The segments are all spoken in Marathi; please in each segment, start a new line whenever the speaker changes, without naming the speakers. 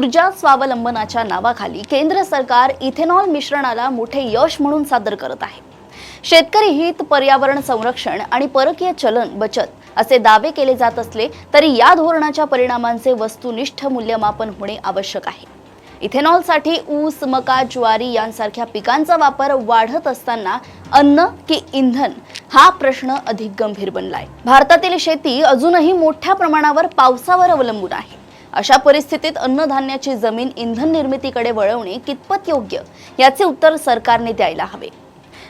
ऊर्जा स्वावलंबनाच्या नावाखाली केंद्र सरकार इथेनॉल मिश्रणाला मोठे यश म्हणून सादर करत आहे। शेतकरी हित, पर्यावरण संरक्षण आणि परकीय चलन बचत असे दावे केले जात असले तरी या धोरणाच्या परिणामांचे वस्तुनिष्ठ मूल्यमापन होणे आवश्यक आहे। इथेनॉलसाठी ऊस, मका, ज्वारी यांसारख्या पिकांचा वापर वाढत असताना अन्न की इंधन हा प्रश्न अधिक गंभीर बनलाय। भारतातील शेती अजूनही मोठ्या प्रमाणावर पावसावर अवलंबून आहे। अशा परिस्थितीत अन्नधान्याची जमीन इंधन निर्मितीकडे वळवणे कितपत योग्य याचे उत्तर सरकारने द्यायला हवे।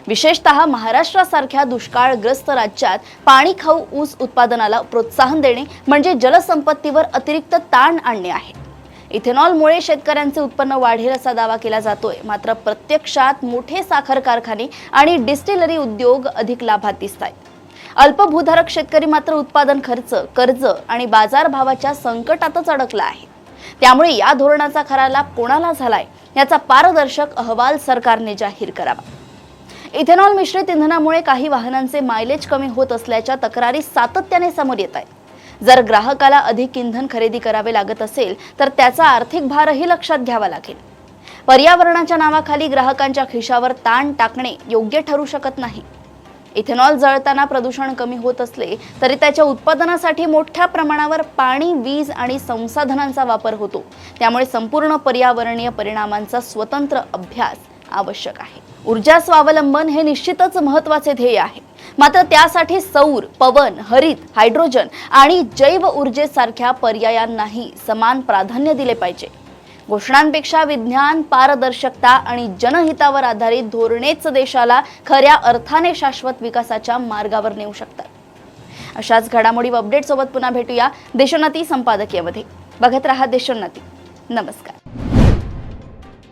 विशेषतः महाराष्ट्रासारख्या दुष्काळग्रस्त राज्यात पाणी खाऊ ऊस उत्पादनाला प्रोत्साहन देणे म्हणजे जलसंपत्तीवर अतिरिक्त ताण आणणे आहे। इथेनॉलमुळे शेतकऱ्यांचे उत्पन्न वाढेल असा दावा केला जातोय, मात्र प्रत्यक्षात मोठे साखर कारखाने आणि डिस्टिलरी उद्योग अधिक लाभात दिसतायत। अल्पभूधारक शेतकरी मात्र उत्पादन खर्च, कर्ज आणि बाजारभावाच्या संकटातच अडकला आहे। त्यामुळे या धोरणाचा खरा लाभ कोणाला झालाय याचा पारदर्शक अहवाल सरकारने जाहीर करावा। इथेनॉल मिश्रित इंधनामुळे काही वाहनांचे मायलेज कमी होत असल्याच्या तक्रारी सातत्याने समोर येत आहेत। जर ग्राहकाला अधिक इंधन खरेदी करावे लागत असेल तर त्याचा आर्थिक भारही लक्षात घ्यावा लागेल। पर्यावरणाच्या नावाखाली ग्राहकांच्या खिशावर ताण टाकणे योग्य ठरू शकत नाही। इथेनॉल जळताना प्रदूषण कमी होत असले तरी त्याच्या उत्पादनासाठी मोठ्या प्रमाणावर पाणी, वीज आणि संसाधनांचा वापर होतो। त्यामुळे संपूर्ण पर्यावरणीय परिणामांचा स्वतंत्र अभ्यास आवश्यक आहे। ऊर्जा स्वावलंबन हे निश्चितच महत्त्वाचे ध्येय आहे, मात्र त्यासाठी सौर, पवन, हरित, हायड्रोजन आणि जैव ऊर्जेसारख्या पर्यायांनाही समान प्राधान्य दिले पाहिजे। घोषणांपेक्षा विज्ञान, पारदर्शकता आणि जनहितावर आधारित धोरणेच देशाला खऱ्या अर्थाने शाश्वत विकासाच्या मार्गावर नेऊ शकतात। अशाच घडामोडी व अपडेट सोबत पुन्हा भेटूया देशोन्नती संपादकीयमध्ये। बघत रहा देशोन्नती। नमस्कार।